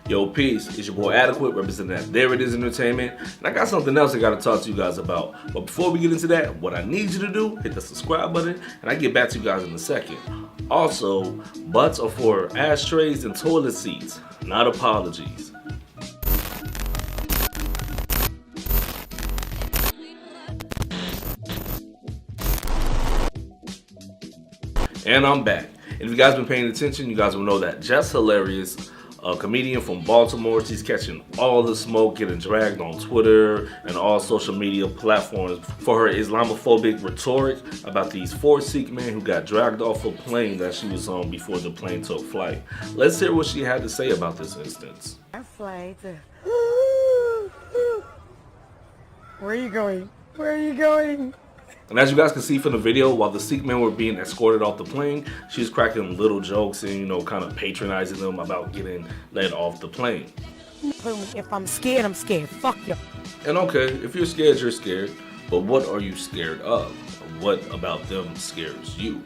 Yo, peace. It's your boy AdeKwit, representing that There It Is Entertainment. And I got something else I got to talk to you guys about. But before we get into that, what I need you to do, hit the subscribe button, and I get back to you guys in a second. Also, butts are for ashtrays and toilet seats, not apologies. And I'm back. And if you guys been paying attention, you guys will know that Jess Hilarious, a comedian from Baltimore, she's catching all the smoke, getting dragged on Twitter and all social media platforms for her Islamophobic rhetoric about these 4 Sikh men who got dragged off a plane that she was on before the plane took flight. Let's hear what she had to say about this instance. Flight. Where are you going? Where are you going? And as you guys can see from the video, while the Sikh men were being escorted off the plane, she was cracking little jokes and, kind of patronizing them about getting let off the plane. If I'm scared, I'm scared. Fuck you. And okay, if you're scared, you're scared. But what are you scared of? What about them scares you?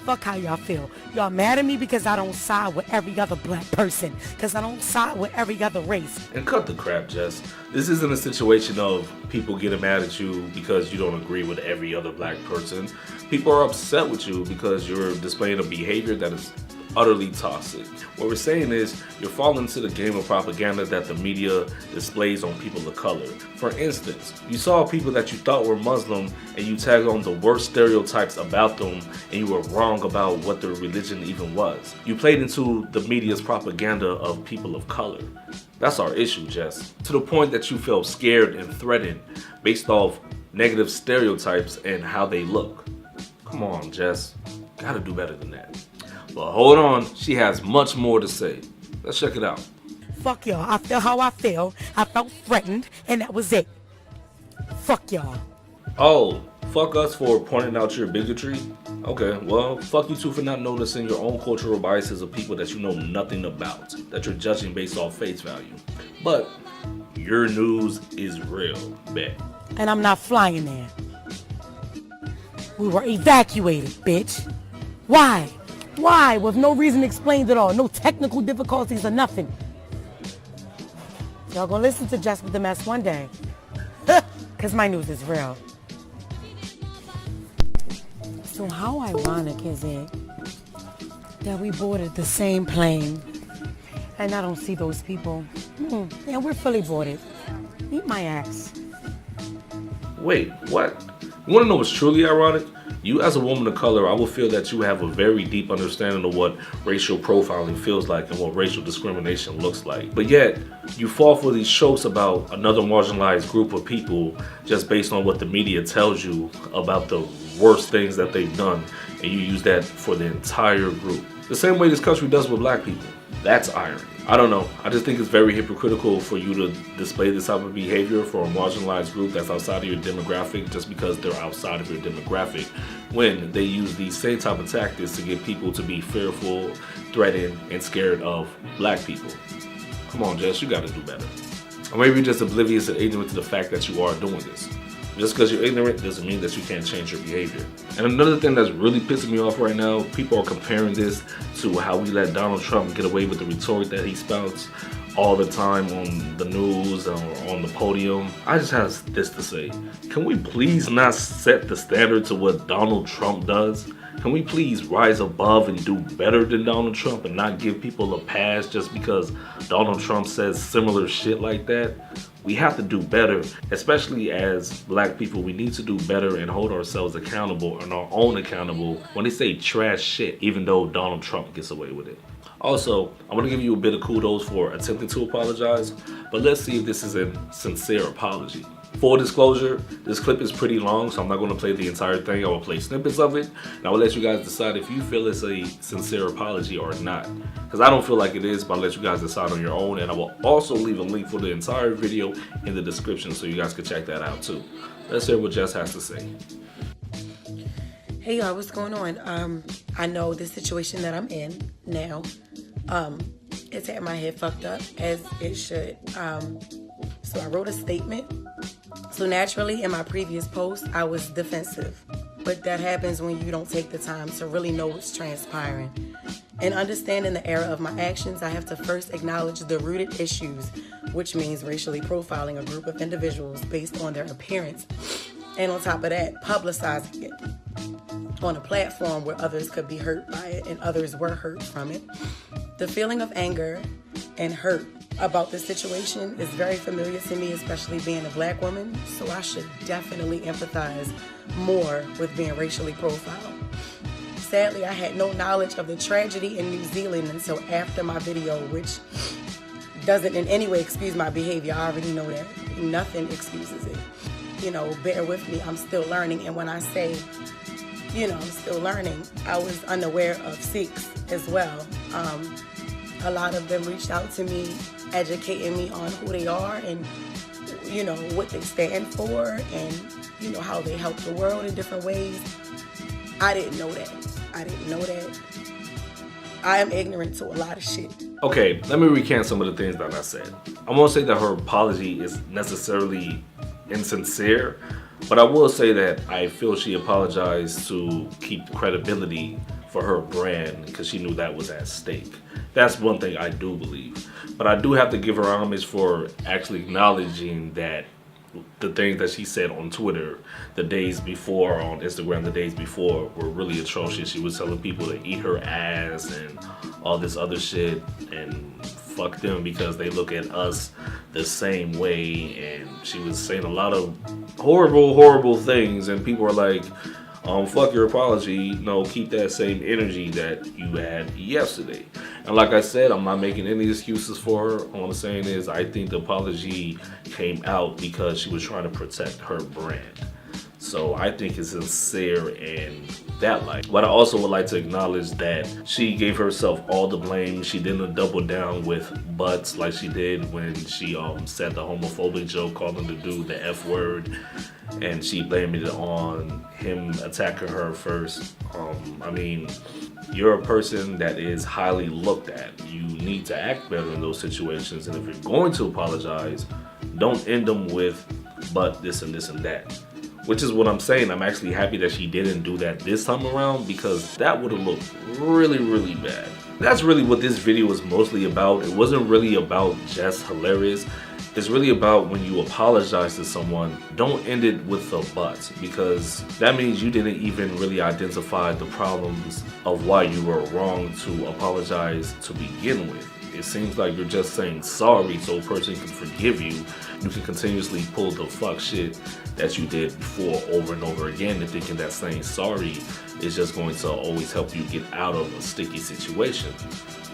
Fuck how y'all feel. Y'all mad at me because I don't side with every other black person. Because I don't side with every other race. And cut the crap, Jess. This isn't a situation of people getting mad at you because you don't agree with every other black person. People are upset with you because you're displaying a behavior that is utterly toxic. What we're saying is you're falling into the game of propaganda that the media displays on people of color. For instance, you saw people that you thought were Muslim and you tagged on the worst stereotypes about them and you were wrong about what their religion even was. You played into the media's propaganda of people of color. That's our issue, Jess. To the point that you feel scared and threatened based off negative stereotypes and how they look. Come on, Jess. Gotta do better than that. But hold on, she has much more to say. Let's check it out. Fuck y'all. I feel how I feel. I felt threatened, and that was it. Fuck y'all. Oh, fuck us for pointing out your bigotry? Okay, well, fuck you too for not noticing your own cultural biases of people that you know nothing about, that you're judging based off face value. But your news is real, bet. And I'm not flying there. We were evacuated, bitch. Why? Why? With no reason explained at all. No technical difficulties or nothing. Y'all gonna listen to Jess with the Mess one day. Because my news is real. So how ironic is it that we boarded the same plane and I don't see those people? And we're fully boarded. Eat my ass. Wait, what? You wanna know what's truly ironic? You as a woman of color, I will feel that you have a very deep understanding of what racial profiling feels like and what racial discrimination looks like. But yet, you fall for these tropes about another marginalized group of people just based on what the media tells you about the worst things that they've done, and you use that for the entire group. The same way this country does with black people. That's irony. I don't know. I just think it's very hypocritical for you to display this type of behavior for a marginalized group that's outside of your demographic just because they're outside of your demographic, when they use these same type of tactics to get people to be fearful, threatened, and scared of black people. Come on, Jess, you gotta do better. Or maybe you're just oblivious and ignorant to the fact that you are doing this. Just because you're ignorant doesn't mean that you can't change your behavior. And another thing that's really pissing me off right now, people are comparing this to how we let Donald Trump get away with the rhetoric that he spouts all the time on the news or on the podium. I just have this to say. Can we please not set the standard to what Donald Trump does? Can we please rise above and do better than Donald Trump and not give people a pass just because Donald Trump says similar shit like that? We have to do better, especially as black people. We need to do better and hold ourselves accountable and our own accountable when they say trash shit, even though Donald Trump gets away with it. Also, I want to give you a bit of kudos for attempting to apologize, but let's see if this is a sincere apology. Full disclosure, this clip is pretty long, so I'm not going to play the entire thing. I will play snippets of it, and I will let you guys decide if you feel it's a sincere apology or not. Because I don't feel like it is, but I'll let you guys decide on your own, and I will also leave a link for the entire video in the description so you guys can check that out too. Let's hear what Jess has to say. Hey y'all, what's going on? I know the situation that I'm in now, it's had my head fucked up, as it should. So I wrote a statement. So naturally, in my previous post, I was defensive. But that happens when you don't take the time to really know what's transpiring. In understanding the error of my actions, I have to first acknowledge the rooted issues, which means racially profiling a group of individuals based on their appearance, and on top of that, publicizing it on a platform where others could be hurt by it and others were hurt from it. The feeling of anger and hurt about this situation is very familiar to me, especially being a black woman, so I should definitely empathize more with being racially profiled. Sadly, I had no knowledge of the tragedy in New Zealand until after my video, which doesn't in any way excuse my behavior. I already know that. Nothing excuses it. Bear with me, I'm still learning, and when I say, I'm still learning, I was unaware of Sikhs as well. A lot of them reached out to me, educating me on who they are and, what they stand for and, how they help the world in different ways. I didn't know that. I am ignorant to a lot of shit. Okay, let me recant some of the things that I said. I won't say that her apology is necessarily insincere, but I will say that I feel she apologized to keep credibility for her brand because she knew that was at stake. That's one thing I do believe. But I do have to give her homage for actually acknowledging that the things that she said on Twitter the days before, on Instagram the days before, were really atrocious. She was telling people to eat her ass and all this other shit and fuck them because they look at us the same way, and she was saying a lot of horrible things, and people are like, fuck your apology, keep that same energy that you had yesterday. And like I said, I'm not making any excuses for her. All I'm saying is I think the apology came out because she was trying to protect her brand. So I think it's sincere in that light. But I also would like to acknowledge that she gave herself all the blame. She didn't double down with butts like she did when she said the homophobic joke, calling the dude the F word, and she blamed it on him attacking her first. You're a person that is highly looked at. You need to act better in those situations, and if you're going to apologize, don't end them with but this and this and that. Which is what I'm saying. I'm actually happy that she didn't do that this time around, because that would have looked really bad. That's really what this video was mostly about. It wasn't really about Jess Hilarious. It's really about when you apologize to someone, don't end it with a but, because that means you didn't even really identify the problems of why you were wrong to apologize to begin with. It seems like you're just saying sorry so a person can forgive you. You can continuously pull the fuck shit that you did before over and over again, and thinking that saying sorry is just going to always help you get out of a sticky situation.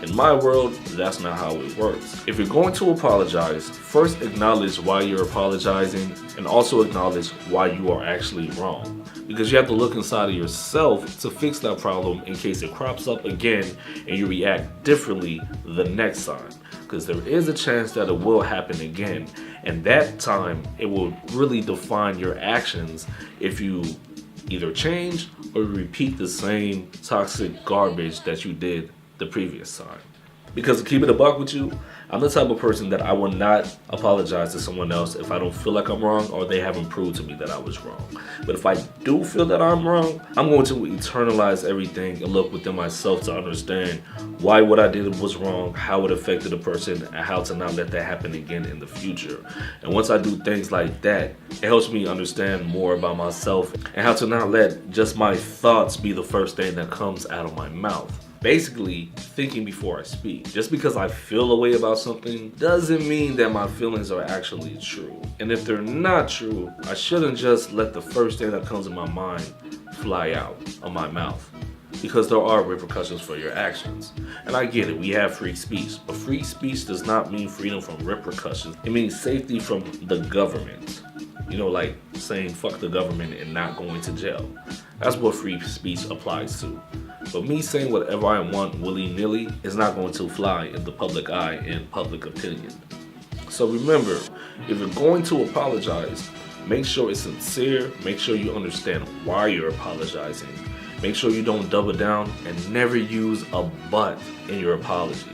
In my world, that's not how it works. If you're going to apologize, first acknowledge why you're apologizing, and also acknowledge why you are actually wrong. Because you have to look inside of yourself to fix that problem in case it crops up again and you react differently the next time. Because there is a chance that it will happen again, and that time it will really define your actions if you either change or repeat the same toxic garbage that you did the previous time. Because to keep it a buck with you, I'm the type of person that I will not apologize to someone else if I don't feel like I'm wrong or they haven't proved to me that I was wrong. But if I do feel that I'm wrong, I'm going to internalize everything and look within myself to understand why what I did was wrong, how it affected the person, and how to not let that happen again in the future. And once I do things like that, it helps me understand more about myself and how to not let just my thoughts be the first thing that comes out of my mouth. Basically, thinking before I speak. Just because I feel a way about something doesn't mean that my feelings are actually true. And if they're not true, I shouldn't just let the first thing that comes in my mind fly out of my mouth. Because there are repercussions for your actions. And I get it, we have free speech. But free speech does not mean freedom from repercussions. It means safety from the government. Like saying fuck the government and not going to jail. That's what free speech applies to. But me saying whatever I want willy-nilly is not going to fly in the public eye and public opinion. So remember, if you're going to apologize, make sure it's sincere, make sure you understand why you're apologizing. Make sure you don't double down and never use a but in your apology.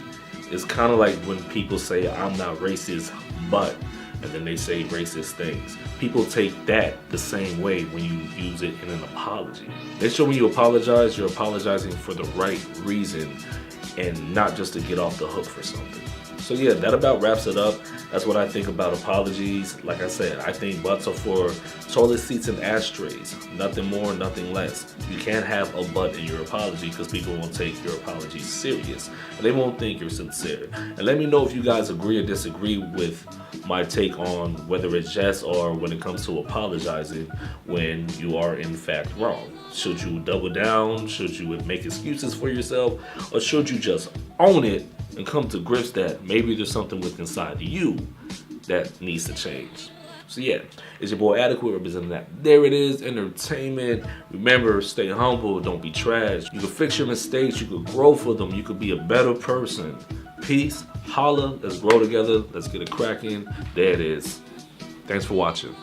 It's kind of like when people say, I'm not racist, but, and then they say racist things. People take that the same way when you use it in an apology. Make sure when you apologize, you're apologizing for the right reason and not just to get off the hook for something. So yeah, that about wraps it up. That's what I think about apologies. Like I said, I think butts are for toilet seats and ashtrays. Nothing more, nothing less. You can't have a butt in your apology because people won't take your apology serious. And they won't think you're sincere. And let me know if you guys agree or disagree with my take on whether it's Jess or when it comes to apologizing when you are in fact wrong. Should you double down? Should you make excuses for yourself? Or should you just own it and come to grips that maybe there's something within inside you that needs to change? So yeah, it's your boy AdeKwit representing that. There it is, entertainment. Remember, stay humble, don't be trash. You can fix your mistakes, you can grow for them, you could be a better person. Peace, holla, let's grow together, let's get it cracking. There it is. Thanks for watching.